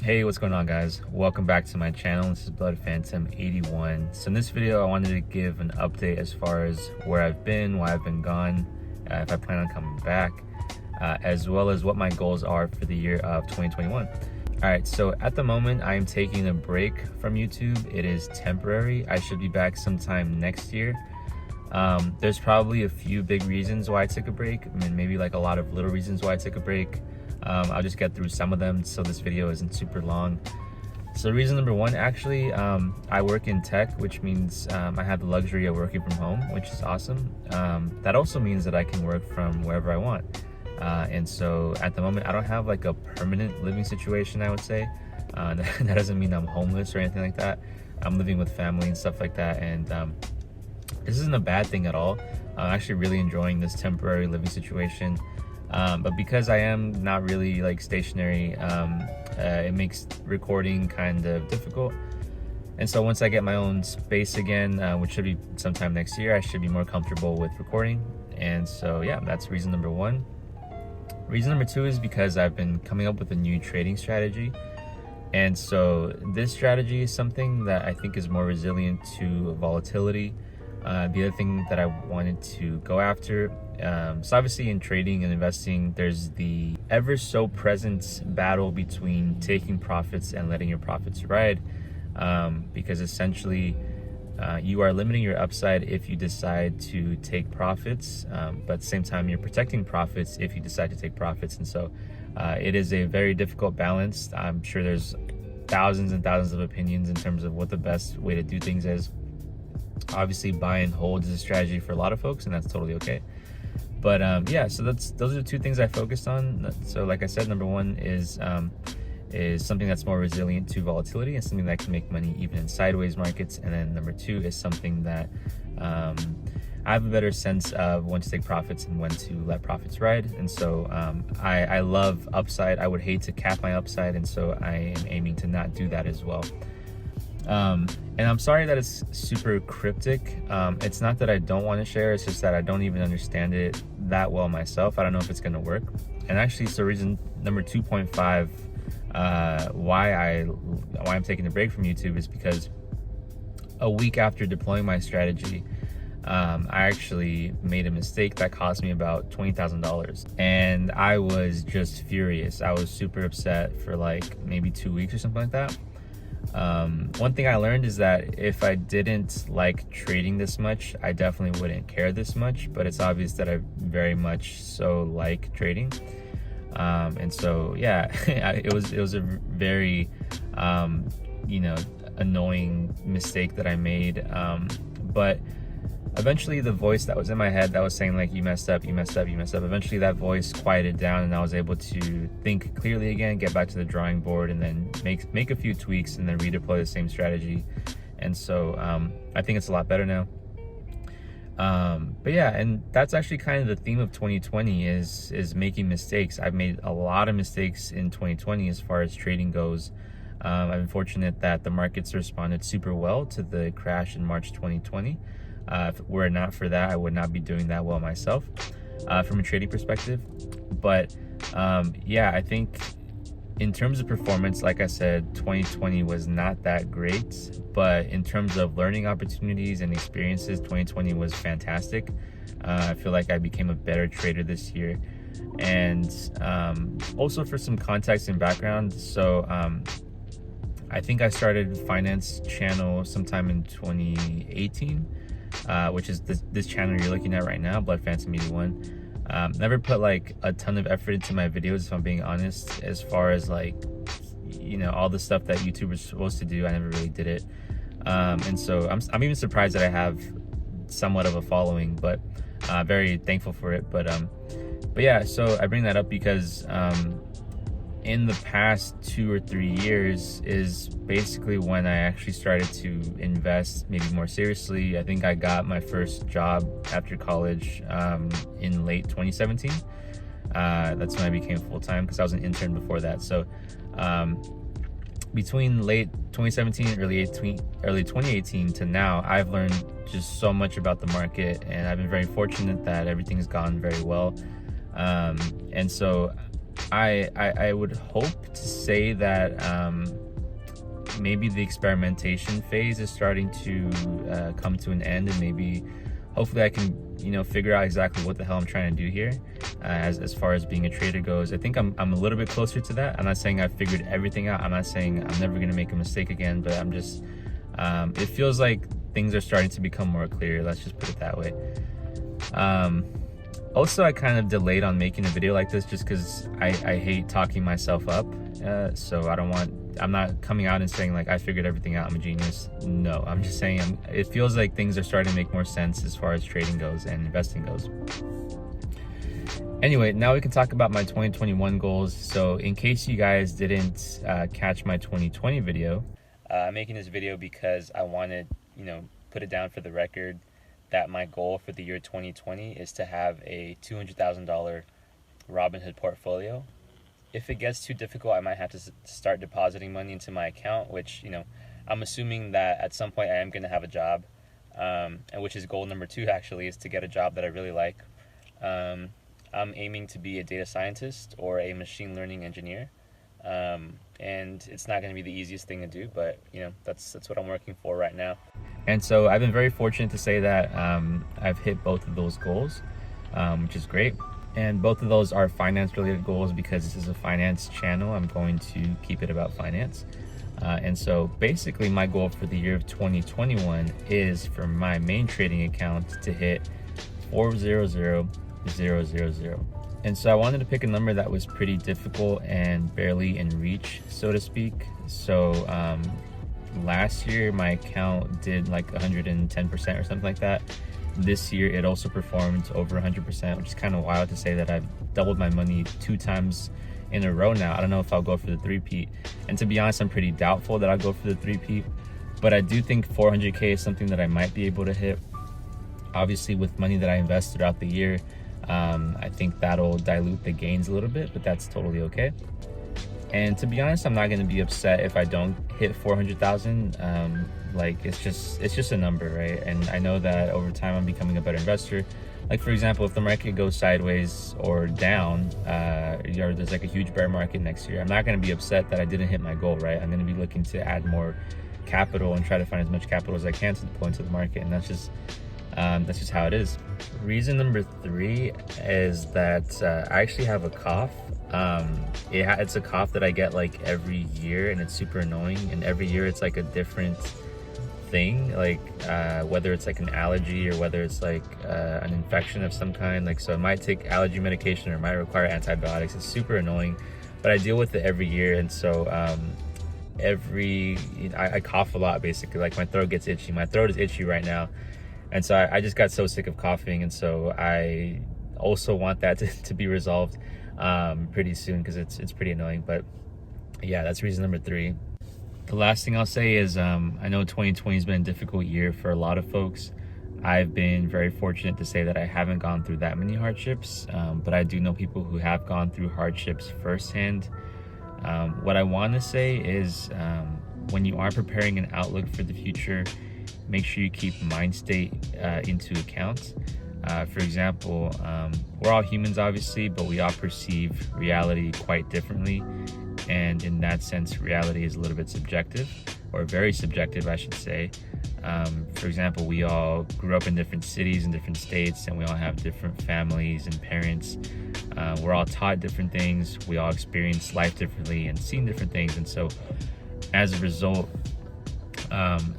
Hey, what's going on, guys? Welcome back to my channel. This is Blood Phantom 81. So in this video, I wanted to give an update as far as where I've been, why I've been gone, if I plan on coming back, as well as what my goals are for the year of 2021. All right, so at the moment, I am taking a break from YouTube. It is temporary. I should be back sometime next year. There's probably a few big reasons why I took a break. I mean, maybe like a lot of little reasons why I took a break. I'll just get through some of them so this video isn't super long. So reason number one, actually, I work in tech, which means I have the luxury of working from home, which is awesome. That also means that I can work from wherever I want. And so at the moment, I don't have like a permanent living situation, I would say. That doesn't mean I'm homeless or anything like that. I'm living with family and stuff like that. And this isn't a bad thing at all. I'm actually really enjoying this temporary living situation. But because I am not really like stationary, it makes recording kind of difficult. And so once I get my own space again, which should be sometime next year, I should be more comfortable with recording. And so yeah, that's reason number one. Reason number two is because I've been coming up with a new trading strategy. And so this strategy is something that I think is more resilient to volatility. The other thing that I wanted to go after, so obviously in trading and investing, there's the ever so present battle between taking profits and letting your profits ride, because essentially you are limiting your upside if you decide to take profits, but at the same time you're protecting profits if you decide to take profits. And so it is a very difficult balance. I'm sure there's thousands and thousands of opinions in terms of what the best way to do things is. Obviously buy and hold is a strategy for a lot of folks, and that's totally okay. But yeah, so those are the two things I focused on. So like I said, number one is something that's more resilient to volatility and something that can make money even in sideways markets. And then number two is something that I have a better sense of when to take profits and when to let profits ride. And so I love upside. I would hate to cap my upside, and so I am aiming to not do that as well. And I'm sorry that it's super cryptic. It's not that I don't want to share, it's just that I don't even understand it that well myself. I don't know if it's going to work. And actually, so reason number 2.5, why I'm taking a break from YouTube is because a week after deploying my strategy, I actually made a mistake that cost me about $20,000. And I was just furious. I was super upset for like maybe 2 weeks or something like that. One thing I learned is that if I didn't like trading this much, I definitely wouldn't care this much, but it's obvious that I very much so like trading. And so yeah, it was a very annoying mistake that I made, but eventually the voice that was in my head that was saying like, you messed up, eventually that voice quieted down, and I was able to think clearly again, get back to the drawing board, and then make a few tweaks and then redeploy the same strategy. And so I think it's a lot better now. But yeah, and that's actually kind of the theme of 2020 is making mistakes. I've made a lot of mistakes in 2020 as far as trading goes. I've been fortunate that the markets responded super well to the crash in March 2020. If it were not for that, I would not be doing that well myself from a trading perspective. But yeah, I think in terms of performance, like I said, 2020 was not that great. But in terms of learning opportunities and experiences, 2020 was fantastic. I feel like I became a better trader this year. And also for some context and background, so I think I started finance channel sometime in 2018. Which is this channel you're looking at right now, Blood Phantom 81. Never put like a ton of effort into my videos, if I'm being honest, as far as like, all the stuff that YouTube is supposed to do. I never really did it. And so I'm even surprised that I have somewhat of a following, but very thankful for it. But yeah, so I bring that up because in the past 2 or 3 years is basically when I actually started to invest maybe more seriously. I think I got my first job after college in late 2017. That's when I became full-time, because I was an intern before that. So between late 2017 early 2018 to now, I've learned just so much about the market, and I've been very fortunate that everything's gone very well. And so I would hope to say that maybe the experimentation phase is starting to come to an end, and maybe hopefully I can figure out exactly what the hell I'm trying to do here as far as being a trader goes. I think I'm a little bit closer to that. I'm not saying I've figured everything out. I'm not saying I'm never going to make a mistake again, but I'm just it feels like things are starting to become more clear. Let's just put it that way. Also, I kind of delayed on making a video like this just because I hate talking myself up. So I'm not coming out and saying like I figured everything out, I'm a genius. No, I'm just saying it feels like things are starting to make more sense as far as trading goes and investing goes. Anyway, now we can talk about my 2021 goals. So in case you guys didn't catch my 2020 video, I'm making this video because I wanted, put it down for the record that my goal for the year 2020 is to have a $200,000 Robinhood portfolio. If it gets too difficult, I might have to start depositing money into my account, which, I'm assuming that at some point I am going to have a job, and which is goal number 2 actually, is to get a job that I really like. I'm aiming to be a data scientist or a machine learning engineer, and it's not going to be the easiest thing to do, but that's what I'm working for right now. And so I've been very fortunate to say that I've hit both of those goals, which is great. And both of those are finance related goals because this is a finance channel. I'm going to keep it about finance. And so basically my goal for the year of 2021 is for my main trading account to hit 400,000. And so I wanted to pick a number that was pretty difficult and barely in reach, so to speak. So last year my account did like 110% or something like that. This year it also performed over 100%, which is kind of wild to say that I've doubled my money 2 times in a row now. I don't know if I'll go for the three-peat, and to be honest, I'm pretty doubtful that I'll go for the three-peat, but I do think 400K is something that I might be able to hit. Obviously with money that I invest throughout the year, I think that'll dilute the gains a little bit, but that's totally okay. And to be honest, I'm not going to be upset if I don't hit 400,000. Like it's just a number, right? And I know that over time I'm becoming a better investor. Like for example, if the market goes sideways or down, or there's like a huge bear market next year, I'm not going to be upset that I didn't hit my goal, right? I'm going to be looking to add more capital and try to find as much capital as I can to deploy into the market, and that's just how it is. Reason number 3 is that I actually have a cough. It's a cough that I get like every year, and it's super annoying, and every year it's like a different thing, like whether it's like an allergy or whether it's like an infection of some kind. Like, so I might take allergy medication or it might require antibiotics. It's super annoying, but I deal with it every year. And so I cough a lot, basically. Like my throat gets itchy. My throat is itchy right now, and so I just got so sick of coughing, and so I also want that to be resolved pretty soon, because it's pretty annoying. But yeah, that's reason number 3. The last thing I'll say is I know 2020 has been a difficult year for a lot of folks. I've been very fortunate to say that I haven't gone through that many hardships, but I do know people who have gone through hardships firsthand. What I want to say is when you are preparing an outlook for the future, make sure you keep mind state into account. For example, we're all humans obviously, but we all perceive reality quite differently. And in that sense, reality is a little bit subjective, or very subjective, I should say. For example, we all grew up in different cities and different states, and we all have different families and parents. We're all taught different things. We all experience life differently and seen different things. And so as a result,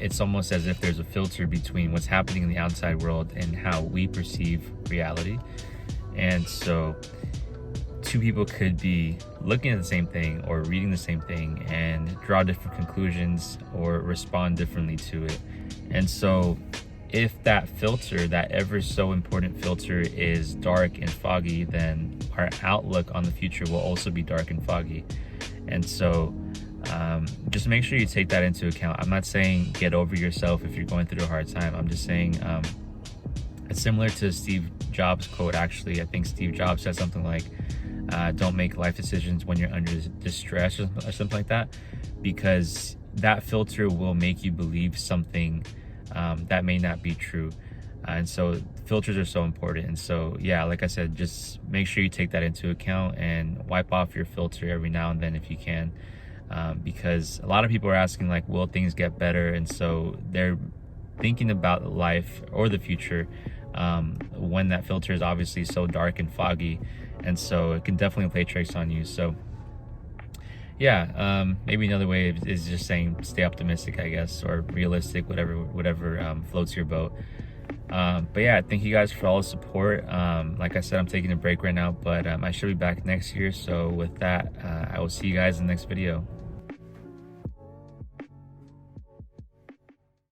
it's almost as if there's a filter between what's happening in the outside world and how we perceive reality. And so 2 people could be looking at the same thing or reading the same thing and draw different conclusions or respond differently to it. And so if that filter, that ever so important filter, is dark and foggy, then our outlook on the future will also be dark and foggy. And so just make sure you take that into account. I'm not saying get over yourself if you're going through a hard time. I'm just saying it's similar to Steve Jobs' quote, actually. I think Steve Jobs said something like, don't make life decisions when you're under distress or something like that, because that filter will make you believe something that may not be true. And so filters are so important. And so yeah, like I said, just make sure you take that into account and wipe off your filter every now and then if you can, because a lot of people are asking like, will things get better? And so they're thinking about life or the future when that filter is obviously so dark and foggy, and so it can definitely play tricks on you. So yeah, maybe another way is just saying stay optimistic, I guess, or realistic, whatever floats your boat. But yeah, thank you guys for all the support. Like I said, I'm taking a break right now, but I should be back next year. So with that, I will see you guys in the next video.